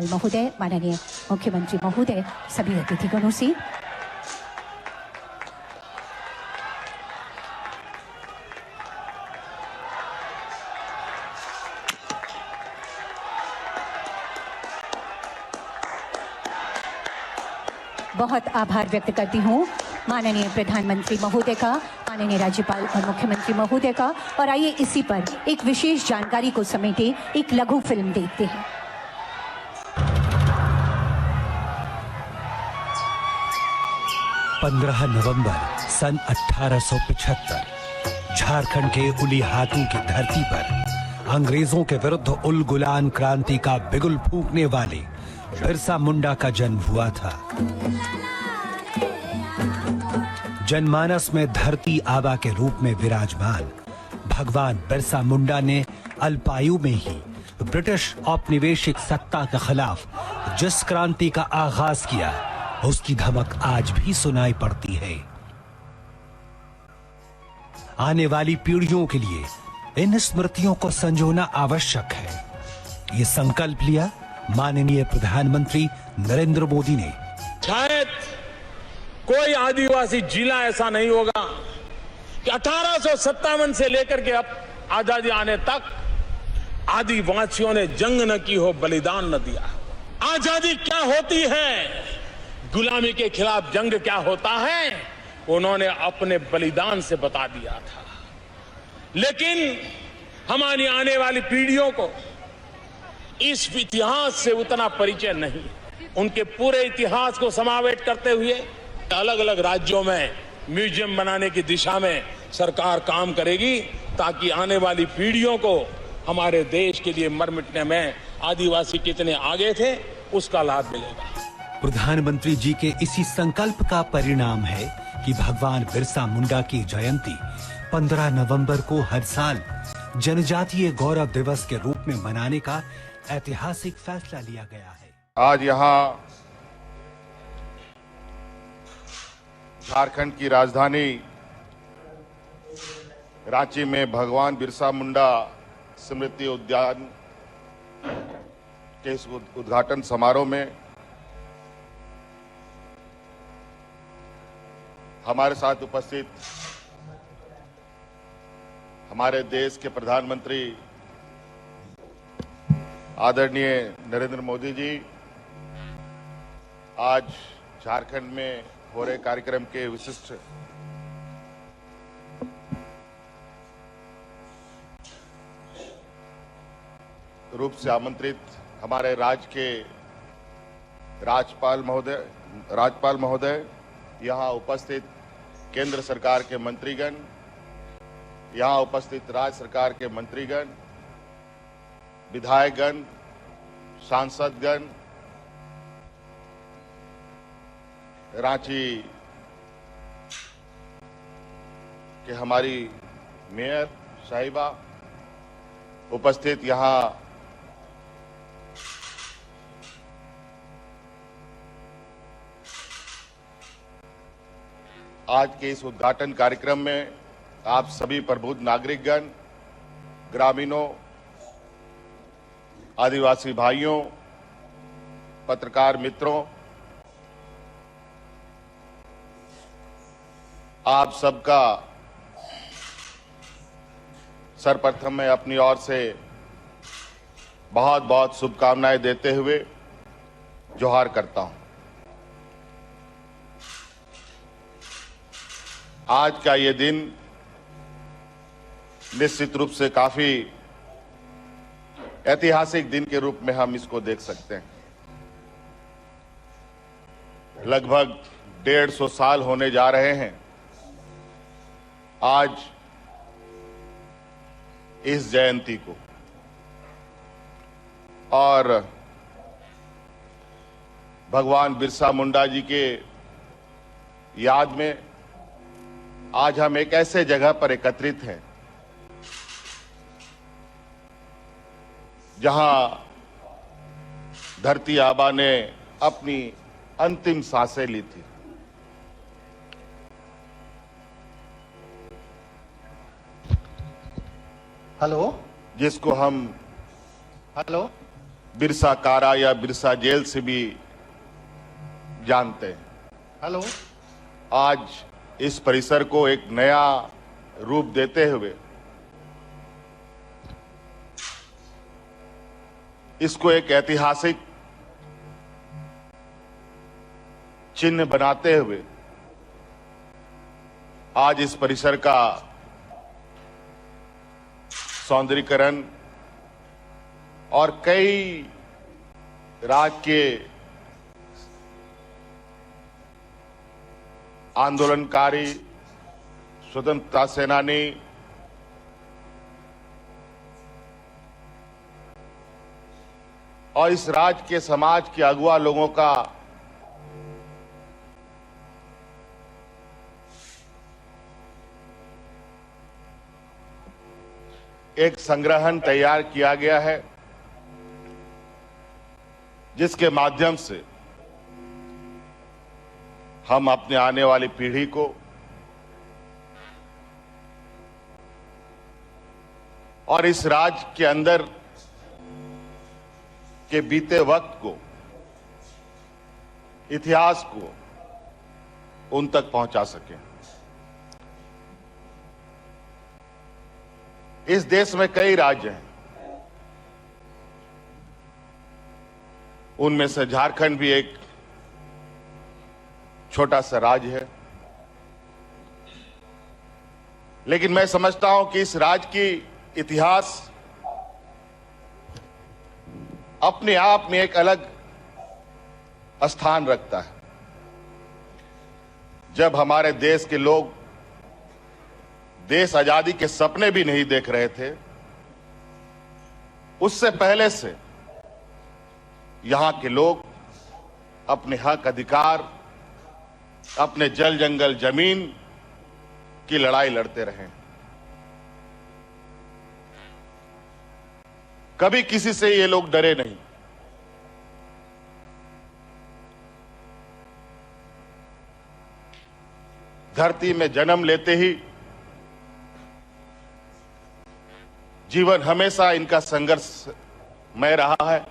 महोदय, माननीय मुख्यमंत्री महोदय, सभी अतिथिगणों से बहुत आभार व्यक्त करती हूँ माननीय प्रधानमंत्री महोदय का, माननीय राज्यपाल और मुख्यमंत्री महोदय का। और आइए इसी पर एक विशेष जानकारी को समेटे एक लघु फिल्म देखते हैं। पंद्रह नवंबर सन 1875 झारखंड के उलीहातू की धरती पर अंग्रेजों के विरुद्ध उल गुलान क्रांति का बिगुल फूंकने वाले बिरसा मुंडा का जन्म हुआ था। जनमानस में धरती आबा के रूप में विराजमान भगवान बिरसा मुंडा ने अल्पायु में ही ब्रिटिश औपनिवेशिक सत्ता के खिलाफ जिस क्रांति का आगाज किया, उसकी धमक आज भी सुनाई पड़ती है। आने वाली पीढ़ियों के लिए इन स्मृतियों को संजोना आवश्यक है। ये संकल्प लिया माननीय प्रधानमंत्री नरेंद्र मोदी ने। शायद कोई आदिवासी जिला ऐसा नहीं होगा कि 1857 से लेकर के अब आजादी आने तक आदिवासियों ने जंग न की हो, बलिदान न दिया। आजादी क्या होती है, गुलामी के खिलाफ जंग क्या होता है, उन्होंने अपने बलिदान से बता दिया था। लेकिन हमारी आने वाली पीढ़ियों को इस इतिहास से उतना परिचय नहीं। उनके पूरे इतिहास को समावेश करते हुए अलग अलग राज्यों में म्यूजियम बनाने की दिशा में सरकार काम करेगी, ताकि आने वाली पीढ़ियों को हमारे देश के लिए मर मिटने में आदिवासी कितने आगे थे, उसका लाभ मिलेगा। प्रधानमंत्री जी के इसी संकल्प का परिणाम है कि भगवान बिरसा मुंडा की जयंती 15 नवंबर को हर साल जनजातीय गौरव दिवस के रूप में मनाने का ऐतिहासिक फैसला लिया गया है। आज यहाँ झारखंड की राजधानी रांची में भगवान बिरसा मुंडा स्मृति उद्यान के इस उद्घाटन समारोह में हमारे साथ उपस्थित हमारे देश के प्रधानमंत्री आदरणीय नरेंद्र मोदी जी आज झारखंड में हो रहे कार्यक्रम के विशिष्ट रूप से आमंत्रित हमारे राज्य के राज्यपाल महोदय, यहाँ उपस्थित केंद्र सरकार के मंत्रीगण, यहाँ उपस्थित राज्य सरकार के मंत्रीगण, विधायकगण, सांसदगण, रांची के हमारी मेयर साहिबा, उपस्थित यहाँ आज के इस उद्घाटन कार्यक्रम में आप सभी प्रबुद्ध नागरिकगण, ग्रामीणों, आदिवासी भाइयों, पत्रकार मित्रों, आप सबका सर्वप्रथम मैं अपनी ओर से बहुत बहुत शुभकामनाएं देते हुए जोहार करता हूं। आज का ये दिन निश्चित रूप से काफी ऐतिहासिक दिन के रूप में हम इसको देख सकते हैं। लगभग 150 साल होने जा रहे हैं आज इस जयंती को, और भगवान बिरसा मुंडा जी के याद में आज हम एक ऐसे जगह पर एकत्रित हैं जहां धरती आबा ने अपनी अंतिम सांसें ली थी। हेलो, जिसको हम बिरसा कारा या बिरसा जेल से भी जानते हैं। हेलो। आज इस परिसर को एक नया रूप देते हुए, इसको एक ऐतिहासिक चिन्ह बनाते हुए आज इस परिसर का सौंदर्यीकरण और कई राज्य के आंदोलनकारी, स्वतंत्रता सेनानी और इस राज्य के समाज के अगुआ लोगों का एक संग्रहण तैयार किया गया है, जिसके माध्यम से हम अपने आने वाली पीढ़ी को और इस राज्य के अंदर के बीते वक्त को, इतिहास को उन तक पहुंचा सकें। इस देश में कई राज्य हैं, उनमें से झारखंड भी एक छोटा सा राज्य है, लेकिन मैं समझता हूं कि इस राज्य की इतिहास अपने आप में एक अलग स्थान रखता है। जब हमारे देश के लोग देश आजादी के सपने भी नहीं देख रहे थे, उससे पहले से यहां के लोग अपने हक अधिकार, अपने जल जंगल जमीन की लड़ाई लड़ते रहे। कभी किसी से ये लोग डरे नहीं। धरती में जन्म लेते ही जीवन हमेशा इनका संघर्षमय रहा है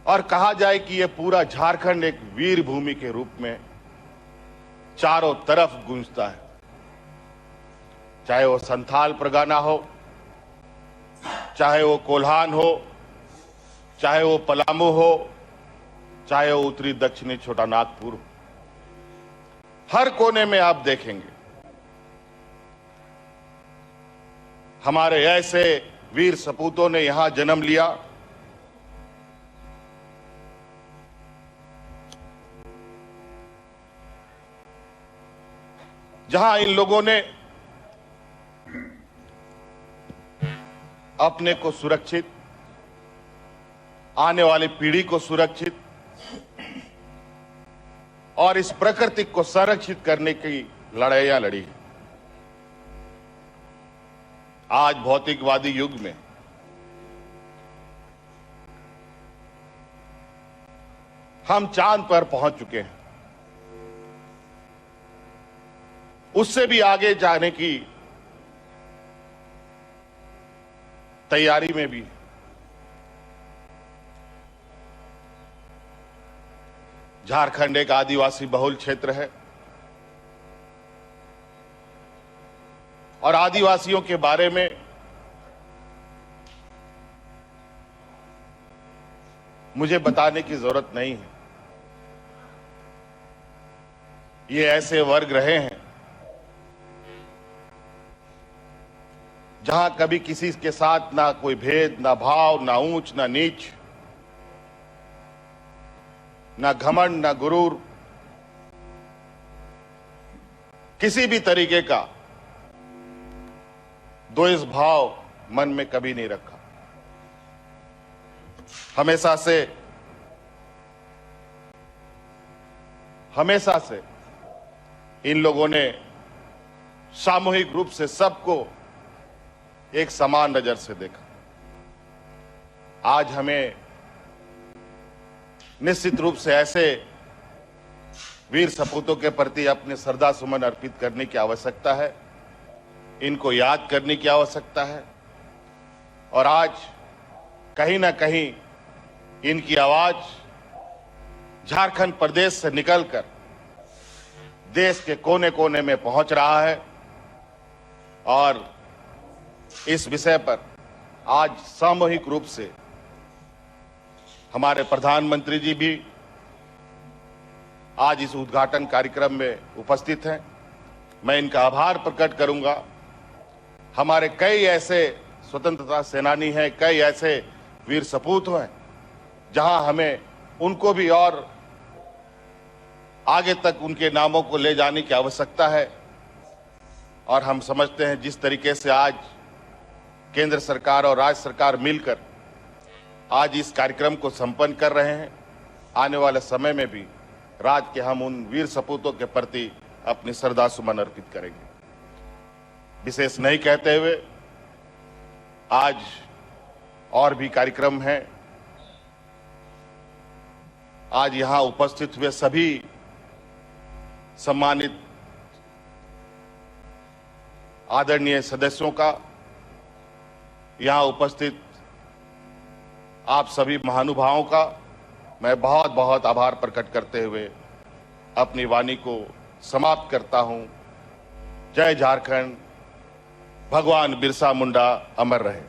और कहा जाए कि यह पूरा झारखंड एक वीर भूमि के रूप में चारों तरफ गूंजता है। चाहे वो संथाल परगना हो, चाहे वो कोल्हान हो, चाहे वो पलामू हो, चाहे वो उत्तरी दक्षिणी छोटा नागपुर हो, हर कोने में आप देखेंगे हमारे ऐसे वीर सपूतों ने यहां जन्म लिया, जहां इन लोगों ने अपने को सुरक्षित, आने वाली पीढ़ी को सुरक्षित और इस प्रकृति को संरक्षित करने की लड़ाइयां लड़ी। आज भौतिकवादी युग में हम चांद पर पहुंच चुके हैं, उससे भी आगे जाने की तैयारी में भी झारखंड एक आदिवासी बहुल क्षेत्र है और आदिवासियों के बारे में मुझे बताने की जरूरत नहीं है। ये ऐसे वर्ग रहे हैं जहां कभी किसी के साथ ना कोई भेद, ना भाव, ना ऊंच, ना नीच, ना घमंड, ना गुरूर, किसी भी तरीके का द्वेष भाव मन में कभी नहीं रखा। हमेशा से इन लोगों ने सामूहिक रूप से सबको एक समान नजर से देखा। आज हमें निश्चित रूप से ऐसे वीर सपूतों के प्रति अपने श्रद्धा सुमन अर्पित करने की आवश्यकता है, इनको याद करने की आवश्यकता है। और आज कहीं ना कहीं इनकी आवाज झारखंड प्रदेश से निकलकर देश के कोने कोने में पहुंच रहा है और इस विषय पर आज सामूहिक रूप से हमारे प्रधानमंत्री जी भी आज इस उद्घाटन कार्यक्रम में उपस्थित हैं। मैं इनका आभार प्रकट करूंगा। हमारे कई ऐसे स्वतंत्रता सेनानी हैं, कई ऐसे वीर सपूत हैं जहां हमें उनको भी और आगे तक उनके नामों को ले जाने की आवश्यकता है। और हम समझते हैं जिस तरीके से आज केंद्र सरकार और राज्य सरकार मिलकर आज इस कार्यक्रम को संपन्न कर रहे हैं, आने वाले समय में भी राज्य के हम उन वीर सपूतों के प्रति अपनी श्रद्धा सुमन अर्पित करेंगे। विशेष नहीं कहते हुए आज और भी कार्यक्रम हैं। आज यहां उपस्थित हुए सभी सम्मानित आदरणीय सदस्यों का, यहां उपस्थित आप सभी महानुभावों का मैं बहुत बहुत आभार प्रकट करते हुए अपनी वाणी को समाप्त करता हूं। जय झारखंड, भगवान बिरसा मुंडा अमर रहे।